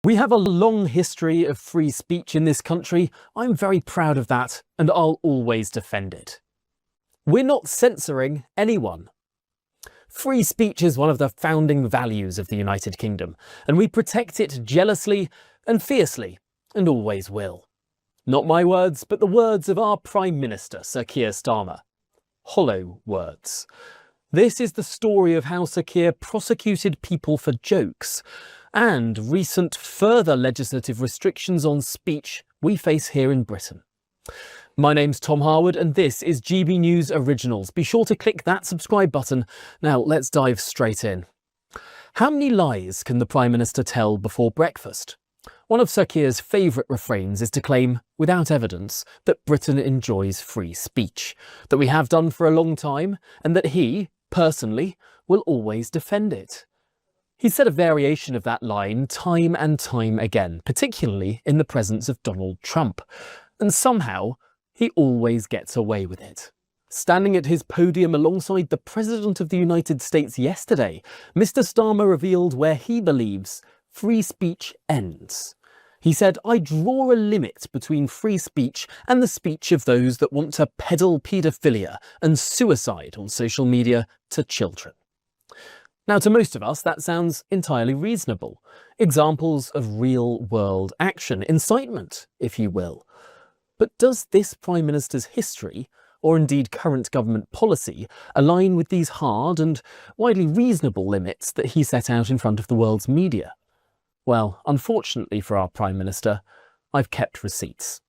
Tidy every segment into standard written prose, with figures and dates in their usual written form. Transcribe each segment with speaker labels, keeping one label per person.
Speaker 1: We have a long history of free speech in this country. I'm very proud of that, and I'll always defend it. We're not censoring anyone. Free speech is one of the founding values of the United Kingdom, and we protect it jealously and fiercely, and always will. Not my words, but the words of our Prime Minister, Sir Keir Starmer. Hollow words. This is the story of how Sir Keir prosecuted people for jokes, and recent further legislative restrictions on speech we face here in Britain. My name's Tom Harwood, and this is GB News Originals. Be sure to click that subscribe button. Now let's dive straight in. How many lies can the Prime Minister tell before breakfast? One of Sir Keir's favourite refrains is to claim, without evidence, that Britain enjoys free speech, that we have done for a long time, and that he, personally, will always defend it. He's said a variation of that line time and time again, particularly in the presence of Donald Trump, and somehow he always gets away with it. Standing at his podium alongside the President of the United States yesterday, Mr. Starmer revealed where he believes free speech ends. He said, "I draw a limit between free speech and the speech of those that want to peddle paedophilia and suicide on social media to children." Now, to most of us, that sounds entirely reasonable. Examples of real-world action, incitement, if you will. But does this Prime Minister's history, or indeed current government policy, align with these hard and widely reasonable limits that he set out in front of the world's media? Well, unfortunately for our Prime Minister, I've kept receipts.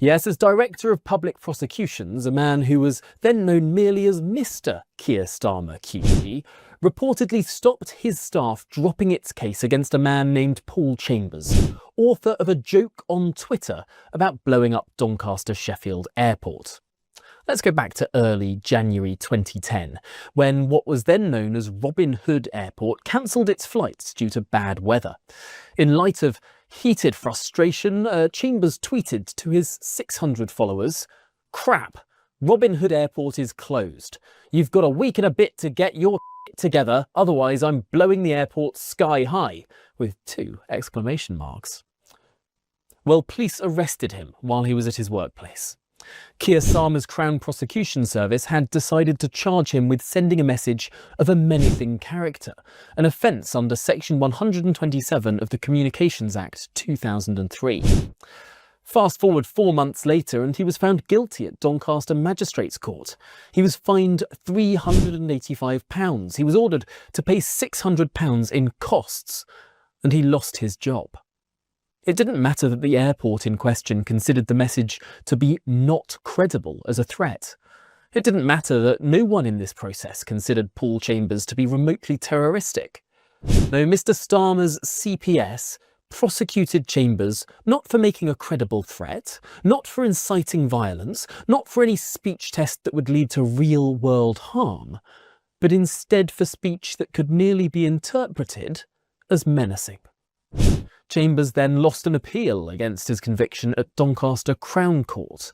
Speaker 1: Yes, as Director of Public Prosecutions, a man who was then known merely as Mr. Keir Starmer QP, reportedly stopped his staff dropping its case against a man named Paul Chambers, author of a joke on Twitter about blowing up Doncaster Sheffield Airport. Let's go back to early January 2010, when what was then known as Robin Hood Airport cancelled its flights due to bad weather. In light of heated frustration, Chambers tweeted to his 600 followers, "Crap, Robin Hood Airport is closed. You've got a week and a bit to get your together, otherwise I'm blowing the airport sky high," with 2 exclamation marks. Well, police arrested him while he was at his workplace. Keir Starmer's Crown Prosecution Service had decided to charge him with sending a message of a menacing character, an offence under Section 127 of the Communications Act 2003. Fast forward 4 months later and he was found guilty at Doncaster Magistrates Court. He was fined £385. He was ordered to pay £600 in costs, and he lost his job. It didn't matter that the airport in question considered the message to be not credible as a threat. It didn't matter that no one in this process considered Paul Chambers to be remotely terroristic. No, Mr. Starmer's CPS prosecuted Chambers not for making a credible threat, not for inciting violence, not for any speech test that would lead to real-world harm, but instead for speech that could merely be interpreted as menacing. Chambers then lost an appeal against his conviction at Doncaster Crown Court.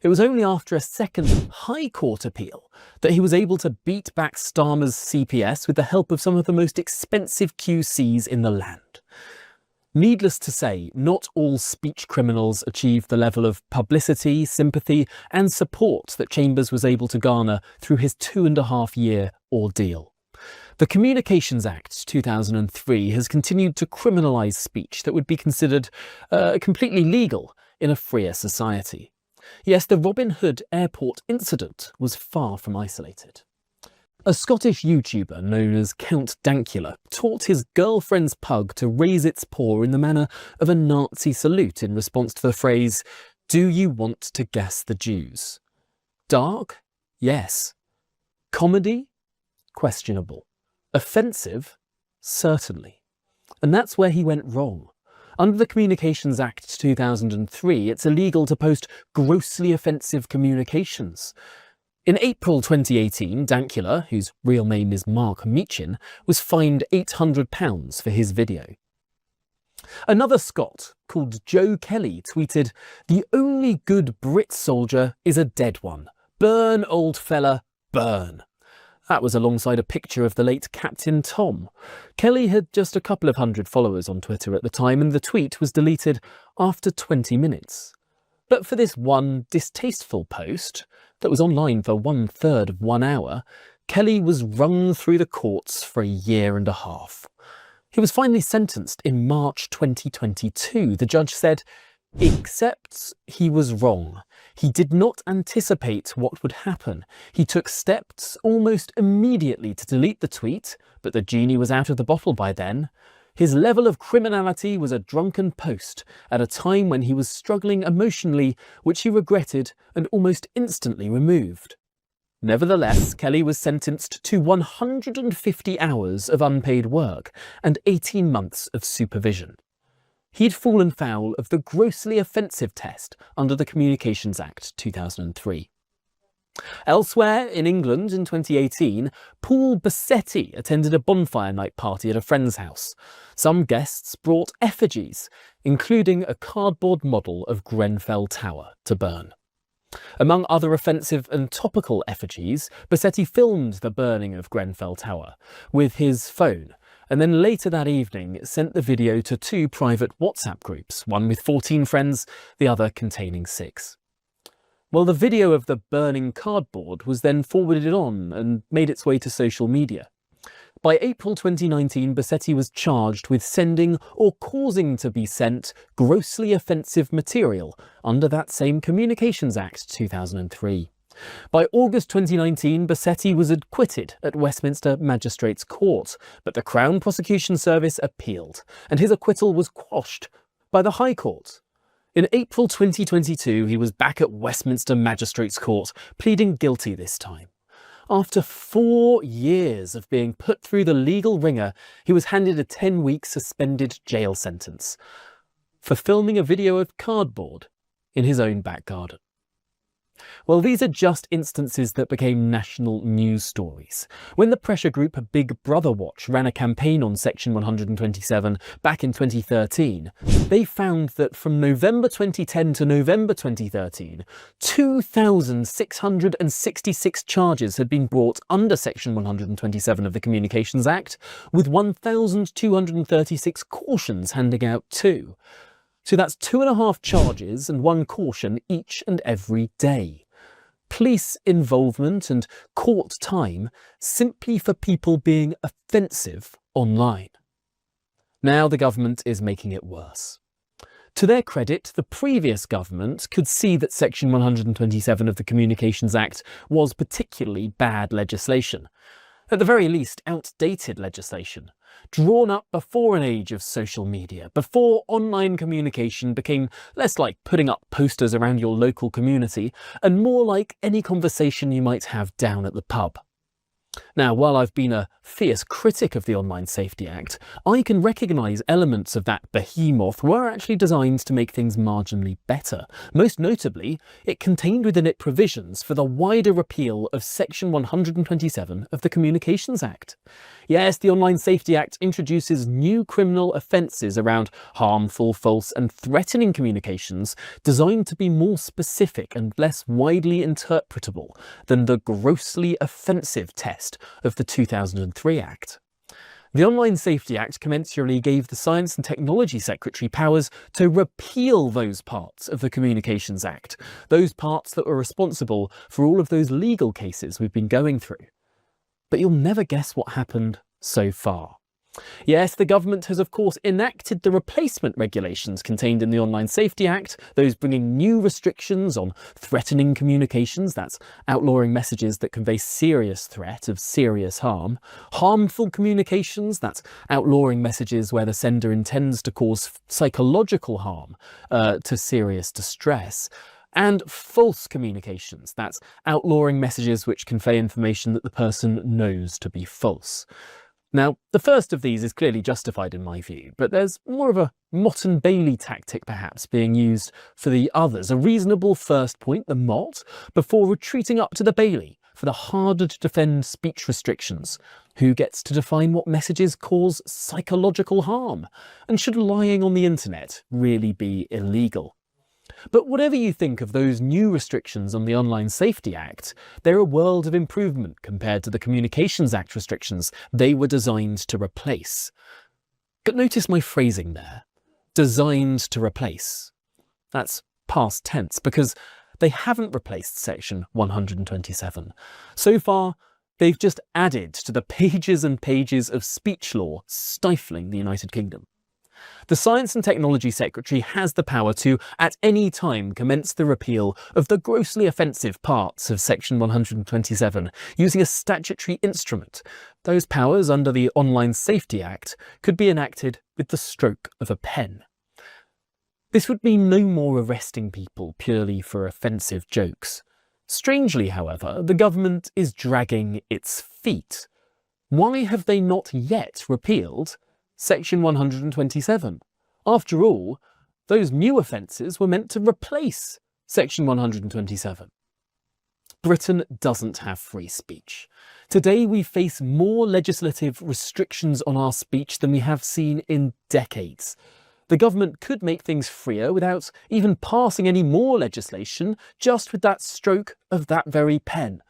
Speaker 1: It was only after a second High Court appeal that he was able to beat back Starmer's CPS with the help of some of the most expensive QCs in the land. Needless to say, not all speech criminals achieve the level of publicity, sympathy, and support that Chambers was able to garner through his 2.5-year ordeal. The Communications Act 2003 has continued to criminalise speech that would be considered completely legal in a freer society. Yes, the Robin Hood Airport incident was far from isolated. A Scottish YouTuber known as Count Dankula taught his girlfriend's pug to raise its paw in the manner of a Nazi salute in response to the phrase, "Do you want to gas the Jews?" Dark? Yes. Comedy? Questionable. Offensive? Certainly. And that's where he went wrong. Under the Communications Act 2003, it's illegal to post grossly offensive communications. In April 2018, Dankula, whose real name is Mark Meechin, was fined £800 for his video. Another Scot, called Joe Kelly, tweeted, "The only good Brit soldier is a dead one. Burn, old fella, burn." That was alongside a picture of the late Captain Tom. Kelly had just a couple of hundred followers on Twitter at the time, and the tweet was deleted after 20 minutes. But for this one distasteful post, that was online for 1/3 of 1 hour, Kelly was wrung through the courts for a year and a half. He was finally sentenced in March 2022. The judge said, except he was wrong. He did not anticipate what would happen. He took steps almost immediately to delete the tweet, but the genie was out of the bottle by then. His level of criminality was a drunken post at a time when he was struggling emotionally, which he regretted and almost instantly removed. Nevertheless, Kelly was sentenced to 150 hours of unpaid work and 18 months of supervision. He'd fallen foul of the grossly offensive test under the Communications Act 2003. Elsewhere in England in 2018, Paul Bassetti attended a bonfire night party at a friend's house. Some guests brought effigies, including a cardboard model of Grenfell Tower, to burn. Among other offensive and topical effigies, Bassetti filmed the burning of Grenfell Tower with his phone, and then later that evening sent the video to 2 private WhatsApp groups, one with 14 friends, the other containing 6. Well, the video of the burning cardboard was then forwarded on and made its way to social media. By April 2019, Bassetti was charged with sending or causing to be sent grossly offensive material under that same Communications Act 2003. By August 2019, Bassetti was acquitted at Westminster Magistrates Court, but the Crown Prosecution Service appealed, and his acquittal was quashed by the High Court. In April 2022, he was back at Westminster Magistrates Court, pleading guilty this time. After 4 years of being put through the legal ringer, he was handed a 10-week suspended jail sentence for filming a video of cardboard in his own back garden. Well, these are just instances that became national news stories. When the pressure group Big Brother Watch ran a campaign on Section 127 back in 2013, they found that from November 2010 to November 2013, 2,666 charges had been brought under Section 127 of the Communications Act, with 1,236 cautions handing out too. So that's 2.5 charges and 1 caution each and every day. Police involvement and court time simply for people being offensive online. Now the government is making it worse. To their credit, the previous government could see that Section 127 of the Communications Act was particularly bad legislation. At the very least, outdated legislation, drawn up before an age of social media, before online communication became less like putting up posters around your local community and more like any conversation you might have down at the pub. Now, while I've been a fierce critic of the Online Safety Act, I can recognise elements of that behemoth were actually designed to make things marginally better. Most notably, it contained within it provisions for the wider repeal of Section 127 of the Communications Act. Yes, the Online Safety Act introduces new criminal offences around harmful, false and threatening communications designed to be more specific and less widely interpretable than the grossly offensive test of the 2003 Act. The Online Safety Act commensurately gave the Science and Technology Secretary powers to repeal those parts of the Communications Act, those parts that were responsible for all of those legal cases we've been going through. But you'll never guess what happened so far. Yes, the government has of course enacted the replacement regulations contained in the Online Safety Act, those bringing new restrictions on threatening communications, that's outlawing messages that convey serious threat of serious harm, harmful communications, that's outlawing messages where the sender intends to cause psychological harm to serious distress, and false communications, that's outlawing messages which convey information that the person knows to be false. Now, the first of these is clearly justified in my view, but there's more of a Mott and Bailey tactic perhaps being used for the others, a reasonable first point, the Mott, before retreating up to the Bailey for the harder to defend speech restrictions. Who gets to define what messages cause psychological harm? And should lying on the internet really be illegal? But whatever you think of those new restrictions on the Online Safety Act, they're a world of improvement compared to the Communications Act restrictions they were designed to replace. But notice my phrasing there. Designed to replace. That's past tense, because they haven't replaced Section 127. So far, they've just added to the pages and pages of speech law stifling the United Kingdom. The Science and Technology Secretary has the power to, at any time, commence the repeal of the grossly offensive parts of Section 127 using a statutory instrument. Those powers under the Online Safety Act could be enacted with the stroke of a pen. This would mean no more arresting people purely for offensive jokes. Strangely, however, the government is dragging its feet. Why have they not yet repealed Section 127? After all, those new offences were meant to replace Section 127. Britain doesn't have free speech. Today we face more legislative restrictions on our speech than we have seen in decades. The government could make things freer without even passing any more legislation, just with that stroke of that very pen.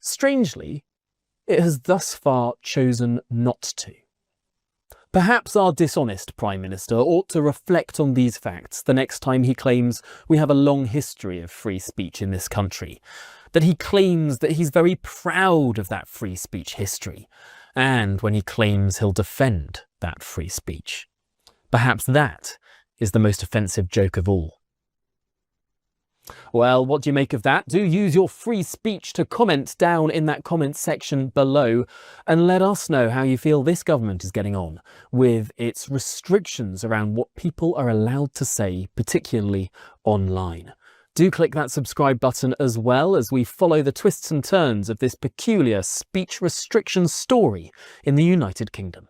Speaker 1: Strangely, it has thus far chosen not to. Perhaps our dishonest Prime Minister ought to reflect on these facts the next time he claims we have a long history of free speech in this country, that he claims that he's very proud of that free speech history, and when he claims he'll defend that free speech. Perhaps that is the most offensive joke of all. Well, what do you make of that? Do use your free speech to comment down in that comment section below and let us know how you feel this government is getting on with its restrictions around what people are allowed to say, particularly online. Do click that subscribe button as well as we follow the twists and turns of this peculiar speech restriction story in the United Kingdom.